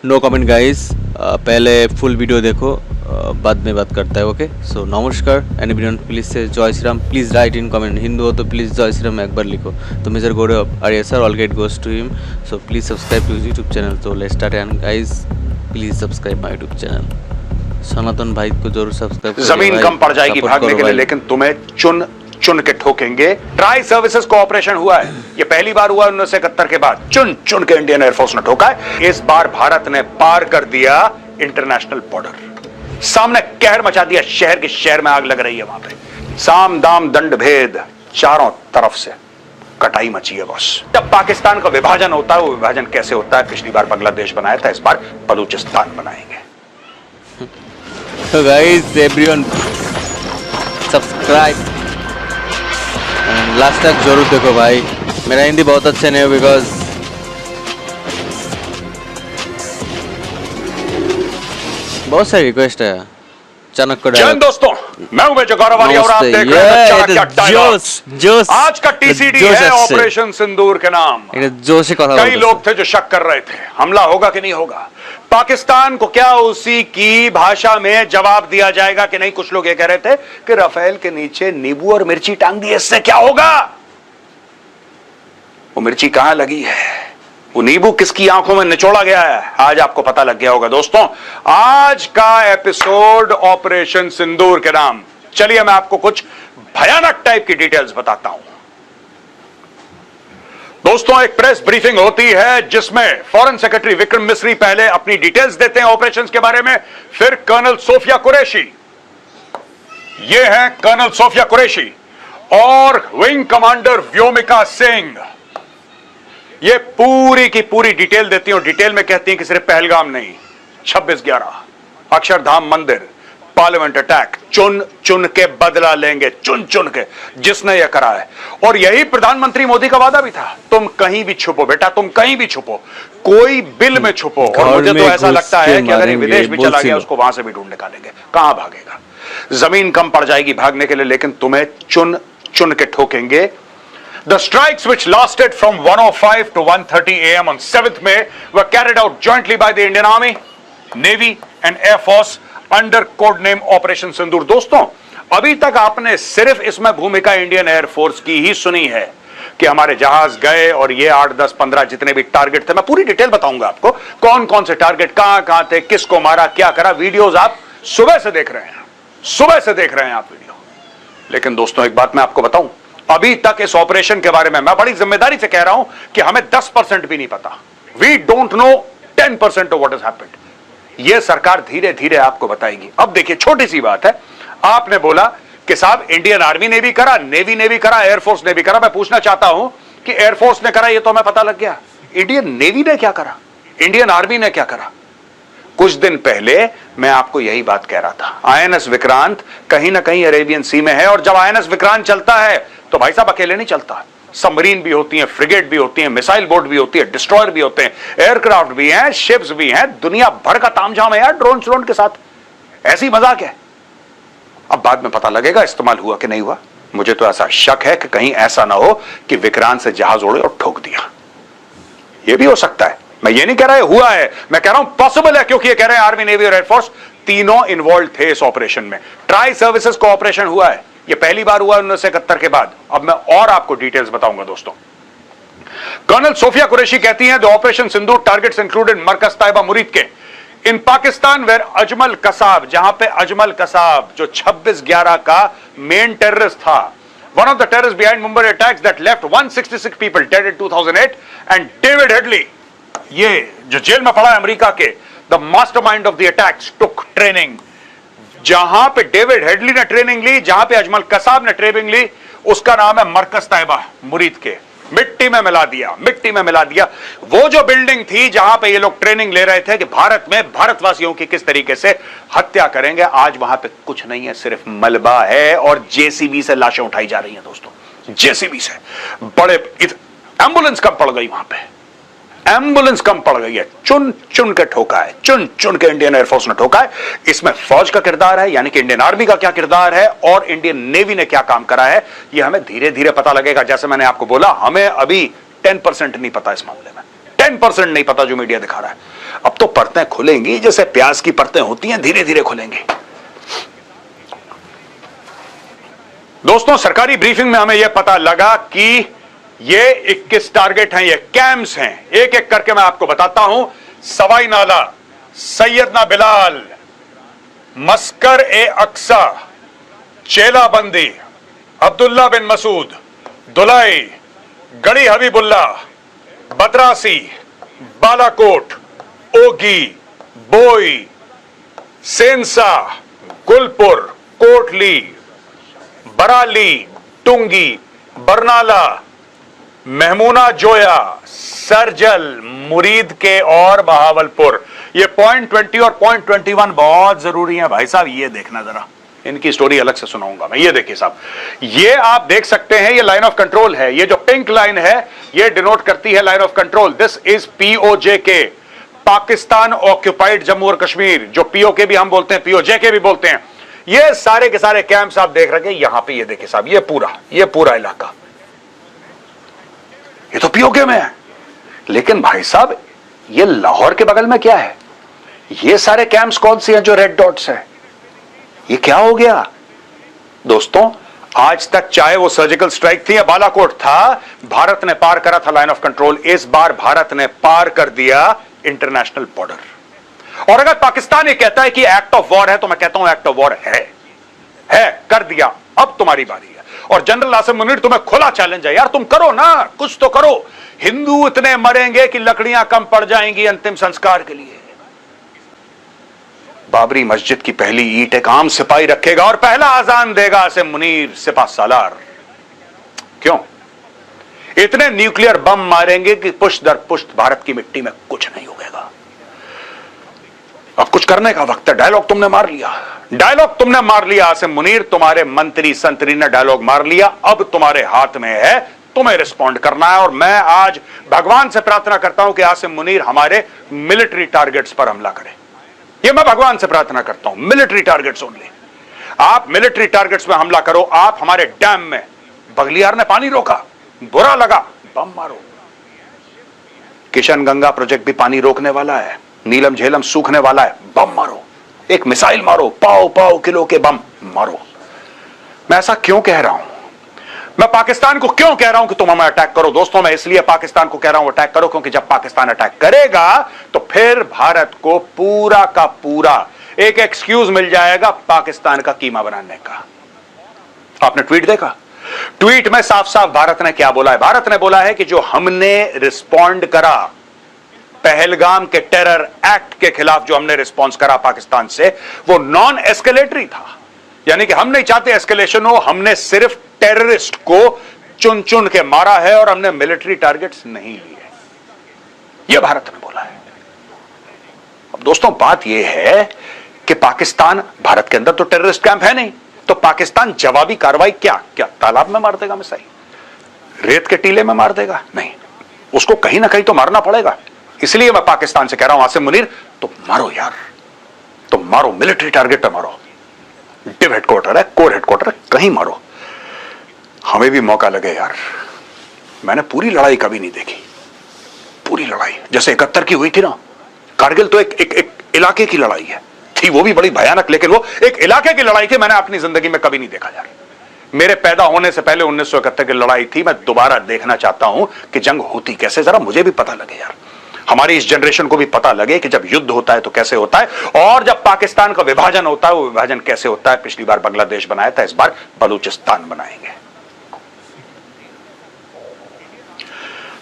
No comment guys, पहले full video देखो, बाद में बात करता है। ओके, सो नमस्कार एनीवन, प्लीज से जय Shri Ram, please right in comment. Hindu हो तो प्लीज जय श्री राम एक बार लिखो। तो major Gaurav Arya sir, all get goes to him, so please subscribe to YouTube channel. तो let's start and guys please subscribe my YouTube channel. Sanatan भाई को जरूर सब्सक्राइब। जमीन कम पड़ जाएगी भागने के लिए, लेकिन तुम्हें चुन चुन के ठोकेंगे। ट्राई सर्विसेज को ऑपरेशन हुआ है, ये पहली बार हुआ 1971 के बाद। चुन चुन के इंडियन एयरफोर्स ने ठोका है। इस बार भारत ने पार कर दिया इंटरनेशनल बॉर्डर, सामने कहर मचा दिया। शहर के शहर में आग लग रही है वहां पे। साम दाम दंड भेद चारों तरफ से कटाई मची है बॉस। जब पाकिस्तान का विभाजन होता है, वो विभाजन कैसे होता है? पिछली बार बांग्लादेश बनाया था, इस बार बलूचिस्तान बनाएंगे। तो गाइस एवरीवन सब्सक्राइब, लास्ट तक जरूर देखो भाई। मेरा हिंदी बहुत अच्छे नहीं हो, बिकॉज बहुत सारी रिक्वेस्ट है। चाणक्य जय दोस्तों, मैं हूं मेजर गौरव आर्य और आप देख रहे हैं चाणक्य डायलॉग। आज का टीसीडी है ऑपरेशन सिंदूर के नाम। कई लोग थे जो शक कर रहे थे हमला होगा कि नहीं होगा, पाकिस्तान को क्या उसी की भाषा में जवाब दिया जाएगा कि नहीं। कुछ लोग ये कह रहे थे कि राफेल के नीचे नींबू और मिर्ची टांग दी, इससे क्या होगा। वो मिर्ची कहां लगी है, वो नींबू किसकी आंखों में निचोड़ा गया है, आज आपको पता लग गया होगा। दोस्तों, आज का एपिसोड ऑपरेशन सिंदूर के नाम। चलिए मैं आपको कुछ भयानक टाइप की डिटेल्स बताता हूं। दोस्तों, एक प्रेस ब्रीफिंग होती है जिसमें फॉरेन सेक्रेटरी विक्रम मिस्री पहले अपनी डिटेल्स देते हैं ऑपरेशंस के बारे में, फिर कर्नल सोफिया कुरैशी, ये हैं कर्नल सोफिया कुरैशी, और विंग कमांडर व्योमिका सिंह, ये पूरी की पूरी डिटेल देती हैं। और डिटेल में कहती हैं कि सिर्फ पहलगाम नहीं, 26/11, अक्षरधाम मंदिर, पार्लियामेंट अटैक, चुन चुन के बदला लेंगे, चुन चुन के, जिसने यह करा है। और यही प्रधानमंत्री मोदी का वादा भी था, तुम कहीं भी छुपो बेटा, तुम कहीं भी छुपो, कोई बिल में छुपो। और मुझे तो ऐसा लगता है कि अगर ये विदेश भी चला गया, उसको वहां से भी ढूंढ निकालेंगे। कहां भागेगा, जमीन कम पड़ जाएगी भागने के लिए, लेकिन तुम्हें चुन चुन के ठोकेंगे। The strikes, which lasted from 1:05 to 1:30 a.m. on 7th May, were carried out jointly by the Indian Army, Navy and Air Force under code name Operation Sindoor। दोस्तों, अभी तक आपने सिर्फ इसमें भूमिका इंडियन एयरफोर्स की ही सुनी है कि हमारे जहाज गए और ये 8, 10, 15 जितने भी टारगेट थे, मैं पूरी डिटेल बताऊंगा आपको, कौन कौन से टारगेट कहां कहां थे, किसको मारा, क्या करा। वीडियोस आप सुबह से देख रहे हैं, सुबह से देख रहे हैं आप वीडियो। लेकिन दोस्तों, एक बात मैं आपको बताऊं, अभी तक इस ऑपरेशन के बारे में मैं बड़ी जिम्मेदारी से कह रहा हूं कि हमें 10% भी नहीं पता। We don't know 10% of what has happened. यह सरकार धीरे धीरे आपको बताएगी। अब देखिए, छोटी सी बात है, आपने बोला कि साहब इंडियन आर्मी ने भी करा, नेवी ने भी करा, एयरफोर्स ने भी करा। मैं पूछना चाहता हूं कि एयरफोर्स ने करा, यह तो हमें पता लग गया, इंडियन नेवी ने क्या करा, इंडियन आर्मी ने क्या करा। कुछ दिन पहले मैं आपको यही बात कह रहा था, आईएनएस विक्रांत कहीं ना कहीं अरेबियन सी में है। और जब आईएनएस विक्रांत चलता है तो भाई साहब अकेले नहीं चलता, सबमरीन भी होती हैं, फ्रिगेट भी होती हैं, मिसाइल बोट भी होती है, डिस्ट्रॉयर भी होते हैं, एयरक्राफ्ट भी हैं, शिप्स भी हैं, दुनिया भर का तामझाम है यार ड्रोन श्रोन के साथ। ऐसी मजाक है। अब बाद में पता लगेगा इस्तेमाल हुआ कि नहीं हुआ। मुझे तो ऐसा शक है कि कहीं ऐसा ना हो कि विक्रांत से जहाज उड़े और ठोक दिया। यह भी हो सकता है, मैं ये नहीं कह रहा है हुआ है, मैं कह रहा हूं पॉसिबल है, क्योंकि ये कह रहे हैं आर्मी, नेवी और एयरफोर्स तीनों इन्वॉल्व थे इस ऑपरेशन में। ट्राई सर्विसेज को ऑपरेशन हुआ है, ये पहली बार हुआ 1971 के बाद। अब मैं और आपको डिटेल्स बताऊंगा। दोस्तों, कर्नल सोफिया कुरैशी कहती हैं, the operation Sindoor targets included Markaz Taiba Muridke in Pakistan, where Ajmal Kasab, जहां पे अजमल कसाब जो 26/11 का मेन टेररिस्ट था, one of the terrorist behind Mumbai attacks that left 166 people dead in 2008, and David Headley, ये जो जेल में पड़ा है अमेरिका के, the mastermind of the attacks took training. जहां पे डेविड हेडली ने ट्रेनिंग ली, जहां पे अजमल कसाब ने ट्रेनिंग ली, उसका नाम है मरकज तैयबा मुरीद के। मिट्टी में मिला दिया, मिट्टी में मिला दिया। वो जो बिल्डिंग थी जहां पे ये लोग ट्रेनिंग ले रहे थे कि भारत में भारतवासियों की किस तरीके से हत्या करेंगे, आज वहां पे कुछ नहीं है, सिर्फ मलबा है और जेसीबी से लाशें उठाई जा रही हैं। दोस्तों, जेसीबी से बड़े एम्बुलेंस कब पड़ गई वहां पे, एम्बुलेंस कम पड़ गई है। चुन चुन के ठोका है, चुन चुन के इंडियन एयरफोर्स ने ठोका है। इसमें फौज का किरदार है, यानी कि इंडियन आर्मी का क्या किरदार है और इंडियन नेवी ने क्या काम करा है, यह हमें धीरे धीरे पता लगेगा। जैसे मैंने आपको बोला, हमें अभी 10% नहीं पता इस मामले में, 10% नहीं पता जो मीडिया दिखा रहा है। अब तो परतें खुलेंगी जैसे प्याज की परतें होती हैं, धीरे धीरे खुलेंगी। दोस्तों, सरकारी ब्रीफिंग में हमें यह पता लगा कि ये 21 टारगेट हैं, ये कैंप्स हैं। एक एक करके मैं आपको बताता हूं। सवाई नाला, सैयदना बिलाल, मस्कर ए अक्सा, चेलाबंदी, अब्दुल्ला बिन मसूद, दुलाई, गड़ी हबीबुल्ला, बदरासी, बालाकोट, ओगी, बोई, सेंसा, गुलपुर, कोटली, बराली, टुंगी, बरनाला, महमूना जोया, सरजल, मुरीद के और बहावलपुर। ये पॉइंट 20 और पॉइंट 21 बहुत जरूरी है भाई साहब, ये देखना जरा, इनकी स्टोरी अलग से सुनाऊंगा मैं। ये देखिए साहब, ये आप देख सकते हैं, ये लाइन ऑफ कंट्रोल है। ये जो पिंक लाइन है ये डिनोट करती है line of control. This is PoJK, Pakistan occupied Jammu और कश्मीर, जो पीओके भी हम बोलते हैं, पीओजेके भी बोलते हैं। ये सारे के सारे कैंप्स आप देख रहे हैं यहां पे। ये देखिए साहब, ये पूरा इलाका, ये तो पीओके में है। लेकिन भाई साहब, ये लाहौर के बगल में क्या है? ये सारे कैंप्स कौन से हैं जो रेड डॉट्स है? ये क्या हो गया दोस्तों? आज तक चाहे वो सर्जिकल स्ट्राइक थी या बालाकोट था, भारत ने पार करा था लाइन ऑफ कंट्रोल। इस बार भारत ने पार कर दिया इंटरनेशनल बॉर्डर। और अगर पाकिस्तान ये कहता है कि एक्ट ऑफ वॉर है, तो मैं कहता हूं एक्ट ऑफ वॉर है, कर दिया। अब तुम्हारी बारी है। और जनरल आसिम मुनीर, तुम्हें खुला चैलेंज है यार, तुम करो ना, कुछ तो करो। हिंदू इतने मरेंगे कि लकड़ियां कम पड़ जाएंगी अंतिम संस्कार के लिए। बाबरी मस्जिद की पहली ईंट एक आम सिपाही रखेगा और पहला आजान देगा आसिम मुनीर सिपा सालार। क्यों? इतने न्यूक्लियर बम मारेंगे कि पुष्ट दर पुष्ट भारत की मिट्टी में कुछ नहीं उगेगा। अब कुछ करने का वक्त है। डायलॉग तुमने मार लिया आसिम मुनीर, तुम्हारे मंत्री संतरी ने डायलॉग मार लिया। अब तुम्हारे हाथ में है, तुम्हें रिस्पॉन्ड करना है। और मैं आज भगवान से प्रार्थना करता हूं कि आसिम मुनीर हमारे मिलिट्री टारगेट्स पर हमला करें। ये मैं भगवान से प्रार्थना करता हूं, मिलिट्री टारगेट्स ओनली। आप मिलिट्री टारगेट्स में हमला करो। आप हमारे डैम में, बगलियार ने पानी रोका, बुरा लगा, बम मारो। किशन गंगा प्रोजेक्ट भी पानी रोकने वाला है, नीलम झेलम सूखने वाला है, बम मारो। एक मिसाइल मारो, पाव किलो के बम मारो। मैं ऐसा क्यों कह रहा हूं? मैं पाकिस्तान को क्यों कह रहा हूं कि तुम हमें अटैक करो? दोस्तों, मैं इसलिए पाकिस्तान को कह रहा हूं अटैक करो, क्योंकि जब पाकिस्तान अटैक करेगा तो फिर भारत को पूरा का पूरा एक एक्सक्यूज मिल जाएगा पाकिस्तान का कीमा बनाने का। आपने ट्वीट देखा? ट्वीट में साफ साफ भारत ने क्या बोला है? भारत ने बोला है कि जो हमने रिस्पॉन्ड करा पहलगाम के टेरर एक्ट के खिलाफ, जो हमने रिस्पॉन्स करा पाकिस्तान से, वो नॉन एस्केलेटरी था। यानी कि हम नहीं चाहते एस्केलेशन हो, हमने सिर्फ टेररिस्ट को चुन चुन के मारा है और हमने मिलिट्री टारगेट्स नहीं लिए। यह भारत ने बोला है। अब दोस्तों, बात यह है कि पाकिस्तान, भारत के अंदर तो टेररिस्ट कैंप है नहीं, तो पाकिस्तान जवाबी कार्रवाई क्या तालाब में मार देगा मिसाइल, रेत के टीले में मार देगा? नहीं, उसको कहीं ना कहीं तो मारना पड़ेगा। इसलिए मैं पाकिस्तान से कह रहा हूं, आसिम मुनीर तुम मारो यार, तुम मारो, मिलिट्री टारगेट पे मारो। डिव हेडक्वार्टर है, कोर हेडक्वार्टर है, कहीं मारो। हमें भी मौका लगे यार। मैंने पूरी लड़ाई कभी नहीं देखी, पूरी लड़ाई जैसे 71 की हुई थी ना। कारगिल तो एक इलाके की लड़ाई है, थी वो भी बड़ी भयानक, लेकिन वो एक इलाके की लड़ाई थी। मैंने अपनी जिंदगी में कभी नहीं देखा यार। मेरे पैदा होने से पहले 1971 की लड़ाई थी। मैं दोबारा देखना चाहता हूं कि जंग होती कैसे, जरा मुझे भी पता लगे यार, हमारी इस जनरेशन को भी पता लगे कि जब युद्ध होता है तो कैसे होता है, और जब पाकिस्तान का विभाजन होता है वो विभाजन कैसे होता है। पिछली बार बांग्लादेश बनाया था, इस बार बलूचिस्तान बनाएंगे।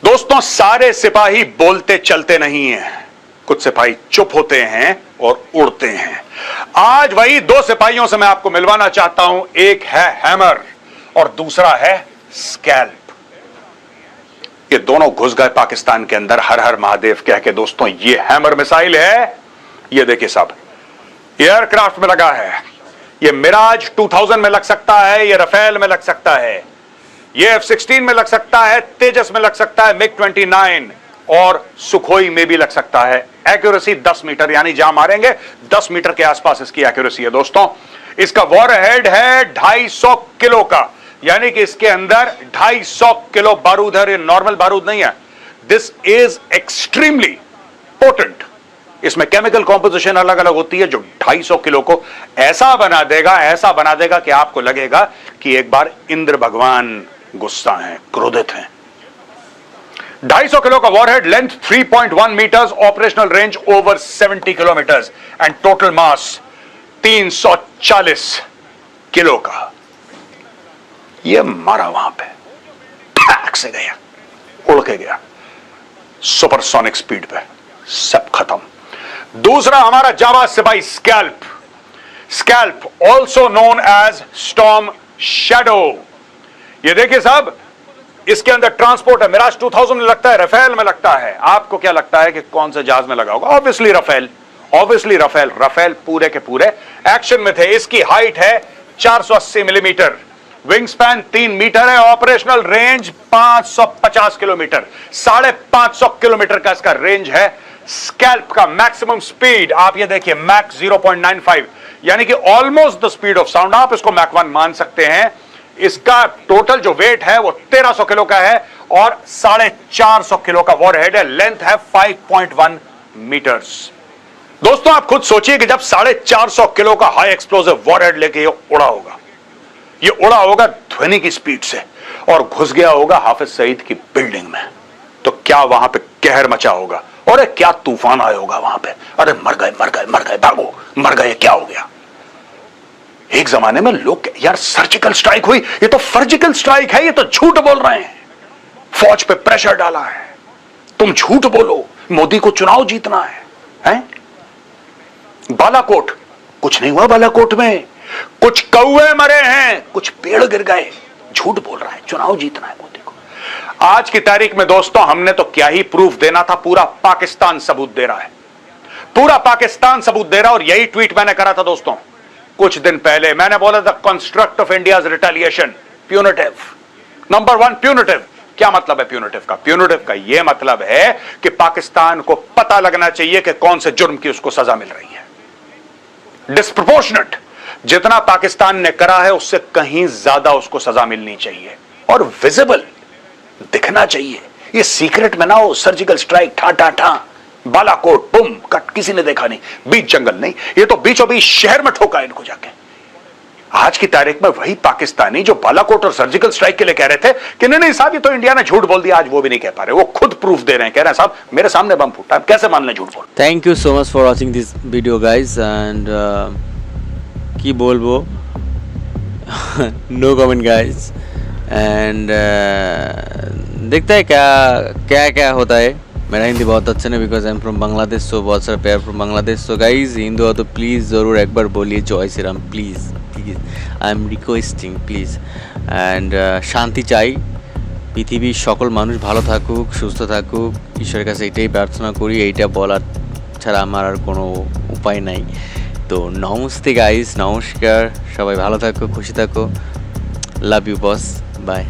दोस्तों, सारे सिपाही बोलते चलते नहीं हैं, कुछ सिपाही चुप होते हैं और उड़ते हैं। आज वही दो सिपाहियों से मैं आपको मिलवाना चाहता हूं। एक है हैमर और दूसरा है स्कैल्प। ये दोनों घुस गए पाकिस्तान के अंदर हर हर महादेव कह के। दोस्तों, ये हैमर मिसाइल है, ये देखिए साहब, एयरक्राफ्ट में लगा है। ये मिराज 2000 में लग सकता है, ये रफेल में लग सकता है, ये F-16 में लग सकता है, तेजस में लग सकता है, MiG-29 और सुखोई में भी लग सकता है। एक्यूरेसी 10 मीटर, यानी जहां मारेंगे 10 मीटर के आसपास इसकी एक्यूरेसी है। दोस्तों, इसका वॉरहेड है 250 किलो का, यानी कि इसके अंदर 250 किलो बारूद है। ये नॉर्मल बारूद नहीं है, दिस इज एक्सट्रीमली पोटेंट इसमें केमिकल कॉम्पोजिशन अलग अलग होती है जो 250 किलो को ऐसा बना देगा कि आपको लगेगा कि एक बार इंद्र भगवान गुस्सा हैं, क्रोधित हैं। 250 किलो का warhead, length 3.1 metres, operational range over 70 kilometres and total mass 340 kilo का। यह मारा वहां पे, फैक से गया, उड़ के गया सुपरसोनिक स्पीड पे, सब खत्म। दूसरा हमारा जावा सिपाही SCALP also known as Storm Shadow. ये देखिए साहब, इसके अंदर ट्रांसपोर्ट है। मिराज 2000 में लगता है, राफेल में लगता है। आपको क्या लगता है कि कौन से जहाज में लगा होगा? ऑब्वियसली राफेल पूरे के पूरे एक्शन में थे। इसकी हाइट है 480 मिलीमीटर, विंग स्पैन 3 मीटर है, ऑपरेशनल रेंज 550 किलोमीटर, 550 किलोमीटर का इसका रेंज है। स्कैल्प का मैक्सिमम स्पीड आप ये देखिए, मैक 0.95, यानी कि almost the speed of sound. आप इसको मैक 1 मान सकते हैं। इसका टोटल जो वेट है वो 1300 किलो का है और 450 किलो का वॉरहेड है। लेंथ है 5.1 मीटर्स। दोस्तों आप खुद सोचिए कि जब 450 किलो का हाई एक्सप्लोसिव वॉरहेड लेके ये उड़ा होगा ध्वनि की स्पीड से और घुस गया होगा हाफिज सईद की बिल्डिंग में, तो क्या वहां पे कहर मचा होगा और क्या तूफान आया होगा वहां पे। अरे मर गए, भागो, मर गए, क्या हो गया। एक जमाने में लोग यार सर्जिकल स्ट्राइक हुई, ये तो सर्जिकल स्ट्राइक है, ये तो झूठ बोल रहे हैं। फौज पे प्रेशर डाला है, तुम झूठ बोलो, मोदी को चुनाव जीतना है? बालाकोट, कुछ नहीं हुआ बालाकोट में, कुछ कौवे मरे हैं, कुछ पेड़ गिर गए, झूठ बोल रहा है, चुनाव जीतना है मोदी को। आज की तारीख में दोस्तों हमने तो क्या ही प्रूफ देना था, पूरा पाकिस्तान सबूत दे रहा है, पूरा पाकिस्तान सबूत दे रहा है। और यही ट्वीट मैंने करा था दोस्तों कुछ दिन पहले। मैंने बोला था construct of India's retaliation punitive. Number 1 punitive. क्या मतलब है प्यूनिटिव का? प्यूनिटिव का यह मतलब है कि पाकिस्तान को पता लगना चाहिए कि कौन से जुर्म की उसको सजा मिल रही है। डिस्प्रोपोर्शनेट, जितना पाकिस्तान ने करा है उससे कहीं ज्यादा उसको सजा मिलनी चाहिए और विजिबल दिखना चाहिए। ये सीक्रेट में ना हो, सर्जिकल स्ट्राइक ठा बालाकोट बुम कट, किसी ने देखा नहीं, बीच जंगल नहीं, ये तो बीचों बीच शहर में ठोका इनको जाके। आज की तारीख में वही पाकिस्तानी जो बालाकोट और सर्जिकल स्ट्राइक के लिए कह रहे थे कि नहीं साहब ये तो इंडिया ने झूठ बोल दिया, आज वो भी नहीं कह पा रहे, वो खुद प्रूफ दे रहे हैं, कह रहे हैं साहब मेरे सामने बम फूटा, कैसे मान लें झूठ बोल। Thank you so much for watching this video guys and की बोलबो नो कमेंट गाइज एंड देखते हैं क्या होता है। मेरा हिंदी बहुत अच्छा नहीं because I am from Bangladesh, so बहुत सारा प्यार from Bangladesh. So guys Hindu हो तो प्लीज़ ज़रूर एक बार बोलिए जय Shri Ram, please I am requesting please. And শান্তি চাই, পৃথিবীর সকল মানুষ ভালো থাকুক, সুস্থ থাকুক, ঈশ্বরের কাছে এটাই প্রার্থনা করি। এইটা বলার ছাড়া আমার আর কোনো উপায় নাই। তো নমস্তে গাইজ, নমস্কার, সবাই ভালো থাকো, খুশি থাকো, লাভ ইউ বস, বাই।